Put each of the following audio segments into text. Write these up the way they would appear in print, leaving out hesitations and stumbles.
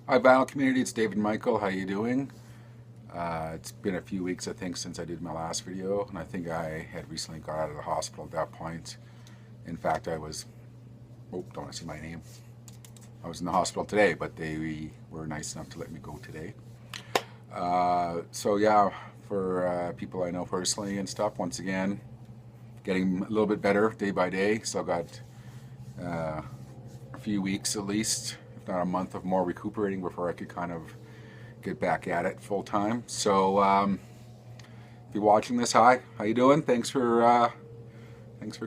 Hi, Vinyl Community. It's David Michael. How you doing? It's been a few weeks, I think, since I did my last video, and I think I had recently got out of the hospital at that point. In fact, I was, oh, don't want to see my name. I was in the hospital today, but they were nice enough to let me go today. So yeah, for people I know personally and stuff, once again, getting a little bit better day by day. Still got a few weeks at least, if not a month of more recuperating before I could kind of get back at it full time. So if you're watching this, hi, how you doing? Thanks for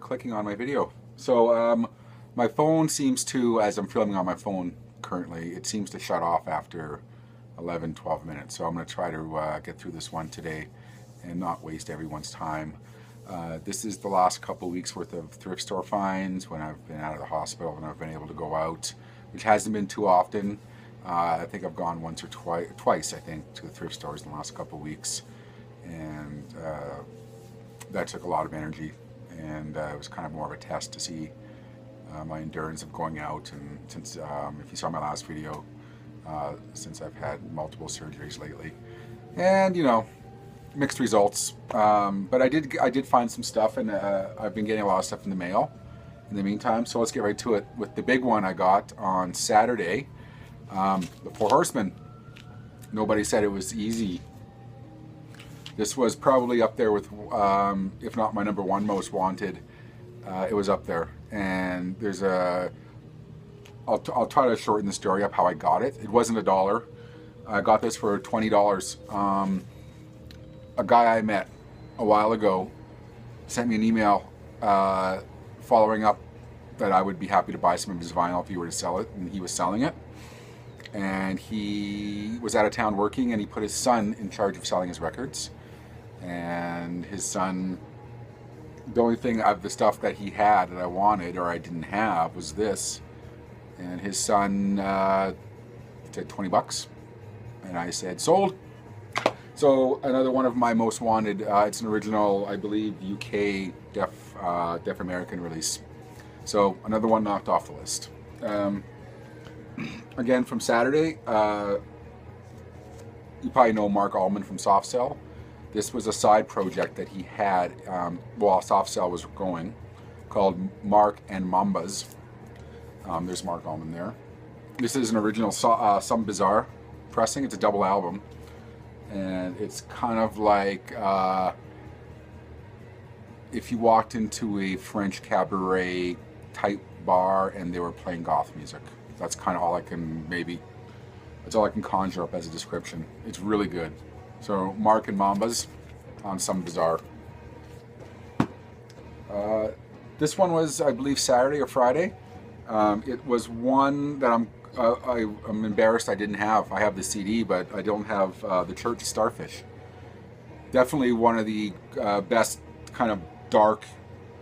clicking on my video. So my phone seems to, as I'm filming on my phone currently, it seems to shut off after 11-12 minutes. So I'm going to try to get through this one today and not waste everyone's time. This is the last couple weeks worth of thrift store finds when I've been out of the hospital and I've been able to go out, which hasn't been too often. I think I've gone once or twice, I think, to the thrift stores in the last couple weeks, and that took a lot of energy, and it was kind of more of a test to see my endurance of going out. And since, if you saw my last video, since I've had multiple surgeries lately, and you know, mixed results, but I did find some stuff, and I've been getting a lot of stuff in the mail in the meantime. So let's get right to it with the big one I got on Saturday. The Four Horsemen. Nobody said it was easy. This was probably up there with, if not my number one most wanted. It was up there. And there's I'll try to shorten the story up how I got it. It wasn't $1. I got this for $20. A guy I met a while ago sent me an email following up that I would be happy to buy some of his vinyl if he were to sell it, and he was selling it. And he was out of town working, and he put his son in charge of selling his records. And his son, the only thing of the stuff that he had that I wanted or I didn't have was this. And his son said $20, and I said sold. So another one of my most wanted. It's an original, I believe, UK Deaf American release. So another one knocked off the list. Again, from Saturday, you probably know Mark Allman from Soft Cell. This was a side project that he had while Soft Cell was going, called Mark and Mambas. There's Mark Allman there. This is an original Some Bizarre pressing. It's a double album, and it's kind of like if you walked into a French cabaret type bar and they were playing goth music. That's kind of all I can that's all I can conjure up as a description. It's really good. So Mark and Mambas on Some Bizarre. This one was, I believe, Saturday or Friday. It was one that I'm embarrassed I didn't have. I have the CD, but I don't have the Church Starfish. Definitely one of the best kind of dark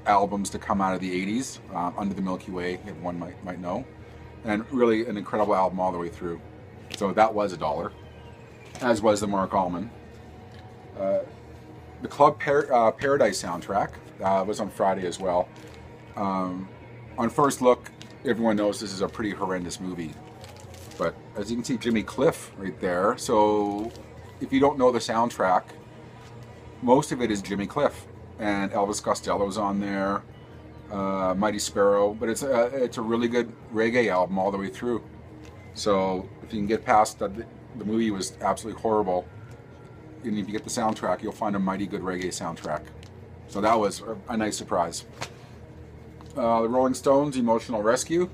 albums to come out of the 80s, Under the Milky Way, if one might know. And really an incredible album all the way through. So that was $1, as was the Mark Allman. The Club Paradise soundtrack was on Friday as well. On first look, everyone knows this is a pretty horrendous movie. But as you can see, Jimmy Cliff right there. So if you don't know the soundtrack, most of it is Jimmy Cliff. And Elvis Costello's on there. Mighty Sparrow, but it's a really good reggae album all the way through. So if you can get past that, the movie was absolutely horrible, and if you get the soundtrack, you'll find a mighty good reggae soundtrack. So that was a nice surprise. The Rolling Stones, Emotional Rescue.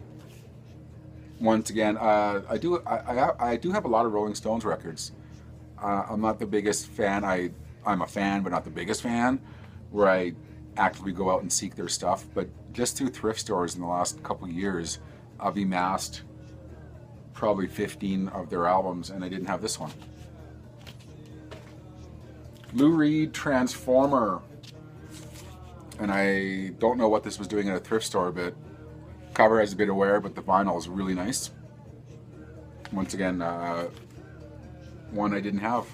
Once again, I do have a lot of Rolling Stones records. I'm not the biggest fan. I'm a fan, but not the biggest fan, where I actively go out and seek their stuff, but just through thrift stores in the last couple years, I've amassed probably 15 of their albums, and I didn't have this one. Lou Reed, Transformer. And I don't know what this was doing at a thrift store, but cover has a bit of wear, but the vinyl is really nice. Once again, one I didn't have.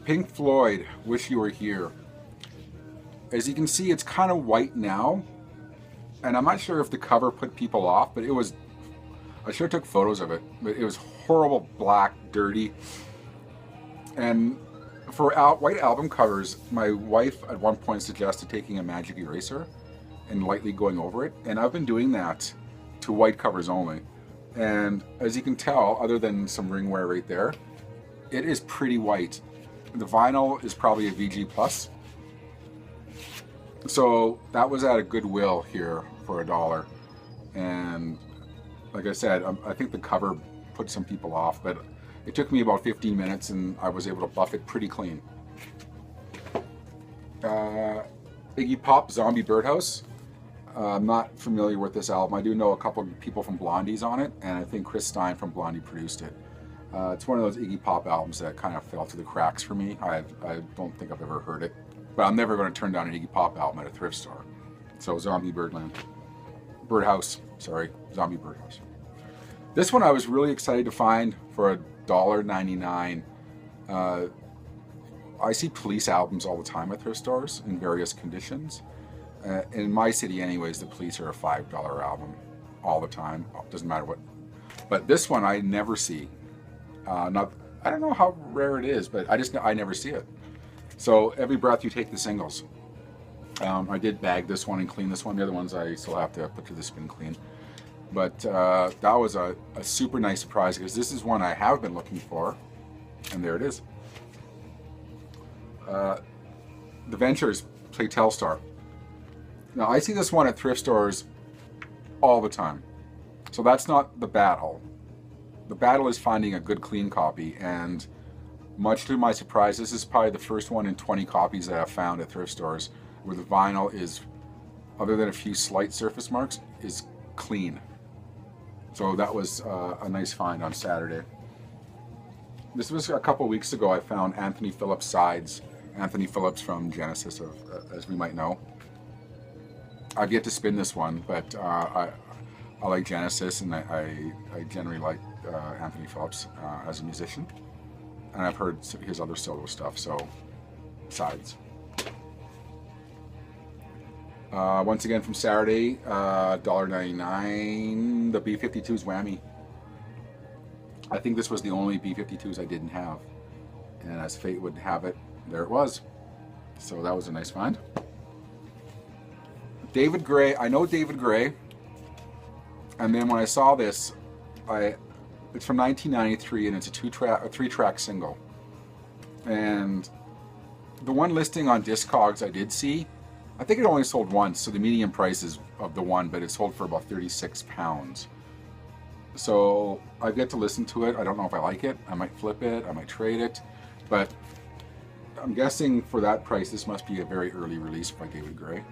Pink Floyd, Wish You Were Here. As you can see, it's kind of white now, And I'm not sure if the cover put people off, but it was, I sure took photos of it, but it was horrible, black, dirty. And for white album covers, my wife at one point suggested taking a magic eraser and lightly going over it. And I've been doing that to white covers only. And as you can tell, other than some ring wear right there, it is pretty white. The vinyl is probably a VG Plus. So that was at a Goodwill here for $1. And like I said, I think the cover put some people off, but it took me about 15 minutes and I was able to buff it pretty clean. Iggy Pop, Zombie Birdhouse. I'm not familiar with this album. I do know a couple of people from Blondie's on it, and I think Chris Stein from Blondie produced it. It's one of those Iggy Pop albums that kind of fell through the cracks for me. I don't think I've ever heard it, but I'm never going to turn down an Iggy Pop album at a thrift store. So Zombie Birdhouse, Zombie Birdhouse. This one I was really excited to find for $1.99. I see Police albums all the time at thrift stores in various conditions. In my city anyways, the Police are a $5 album all the time. Doesn't matter what. But this one I never see. I don't know how rare it is, but I never see it. So Every Breath You Take, the singles. I did bag this one and clean this one. The other ones I still have to put to the spin clean. But that was a super nice surprise because this is one I have been looking for. And there it is. The Ventures play Telstar. Now I see this one at thrift stores all the time. So that's not the battle. The battle is finding a good clean copy, and much to my surprise, this is probably the first one in 20 copies that I've found at thrift stores where the vinyl is, other than a few slight surface marks, is clean. So that was a nice find on Saturday. This was a couple weeks ago. I found Anthony Phillips Sides. Anthony Phillips from Genesis, as we might know. I've yet to spin this one, but I like Genesis, and I generally like Anthony Phillips as a musician. And I've heard his other solo stuff, so Sides. Once again from Saturday, $1.99, the B-52s Whammy. I think this was the only B-52s I didn't have. And as fate would have it, there it was. So that was a nice find. David Gray, I know David Gray. And then when I saw this, it's from 1993 and it's a three-track single. And the one listing on Discogs I did see, I think it only sold once, so the median price is of the one, but it sold for about £36. So I've yet to listen to it. I don't know if I like it. I might flip it, I might trade it, but I'm guessing for that price this must be a very early release by David Gray.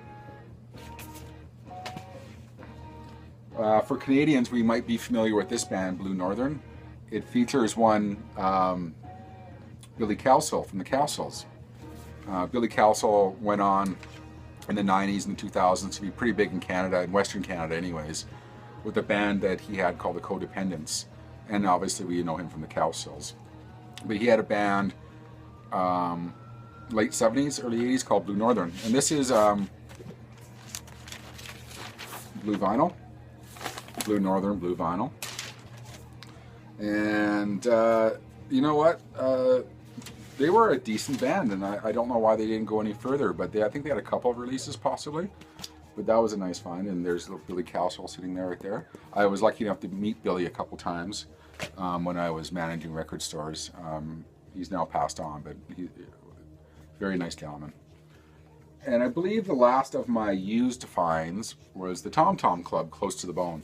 For Canadians, we might be familiar with this band, Blue Northern. It features one Billy Cowsill from the Cowsills. Billy Cowsill went on in the 90s and the 2000s to be pretty big in Canada, in Western Canada anyways, with a band that he had called the Codependents. And obviously we know him from the Cowsills. But he had a band late 70s, early 80s called Blue Northern. And this is blue vinyl. Blue Northern, blue vinyl. And you know what? They were a decent band, and I don't know why they didn't go any further, but I think they had a couple of releases possibly. But that was a nice find, and there's little Billy Cowsill sitting there right there. I was lucky enough to meet Billy a couple times when I was managing record stores. He's now passed on, but he's a very nice gentleman. And I believe the last of my used finds was the Tom Tom Club, Close to the Bone.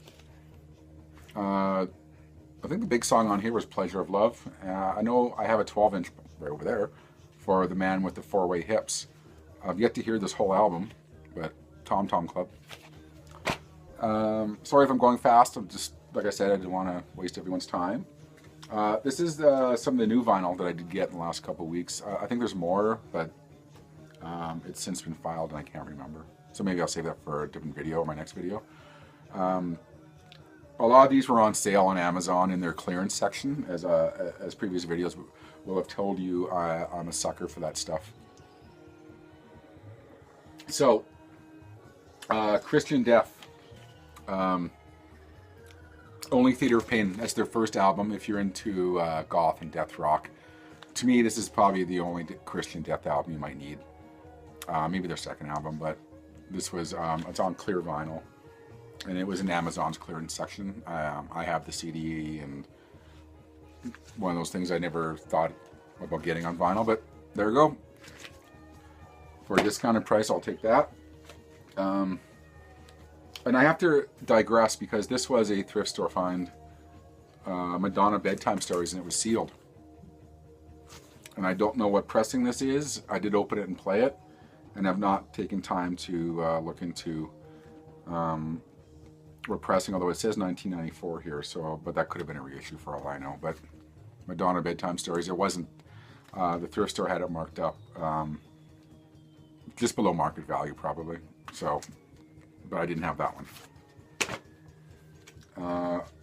I think the big song on here was Pleasure of Love. I know I have a 12-inch right over there for The Man with the Four-Way Hips. I've yet to hear this whole album, but Tom Tom Club. Sorry if I'm going fast. I'm just, like I said, I didn't want to waste everyone's time. This is some of the new vinyl that I did get in the last couple of weeks. I think there's more, but it's since been filed and I can't remember. So maybe I'll save that for a different video, or my next video. A lot of these were on sale on Amazon in their clearance section, as previous videos will have told you. I'm a sucker for that stuff. So, Christian Death. Only Theater of Pain. That's their first album. If you're into goth and death rock, to me, this is probably the only Christian death album you might need. Maybe their second album, but this was it's on clear vinyl, and it was in Amazon's clearance section. I have the CD, and one of those things I never thought about getting on vinyl, but there you go. For a discounted price, I'll take that. And I have to digress because this was a thrift store find, Madonna Bedtime Stories, and it was sealed. And I don't know what pressing this is. I did open it and play it, and have not taken time to look into what pressing, although it says 1994 here, so, but that could have been a reissue for all I know. But Madonna Bedtime Stories, it wasn't, the thrift store had it marked up just below market value probably, so, but I didn't have that one.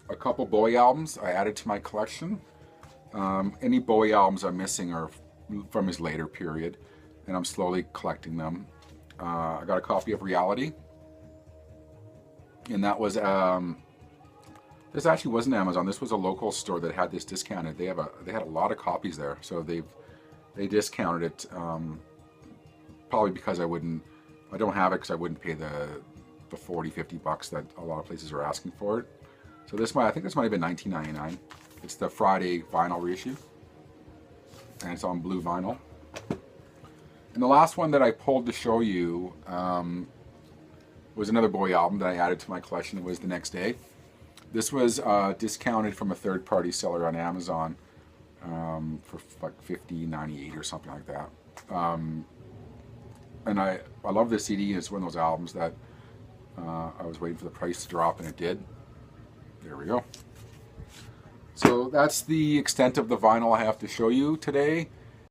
A couple Bowie albums I added to my collection. Any Bowie albums I'm missing are from his later period, and I'm slowly collecting them. I got a copy of Reality, and that was this actually wasn't Amazon. This was a local store that had this discounted. They had a lot of copies there, so they discounted it. Probably because I don't have it because I wouldn't pay the $40-50 that a lot of places are asking for it. So I think this might have been $19.99. It's the Friday vinyl reissue, and it's on blue vinyl. And the last one that I pulled to show you was another Bowie album that I added to my collection. It was The Next Day. This was discounted from a third-party seller on Amazon for like $50.98 or something like that. And I love this CD. It's one of those albums that I was waiting for the price to drop, and it did. There we go. So that's the extent of the vinyl I have to show you today.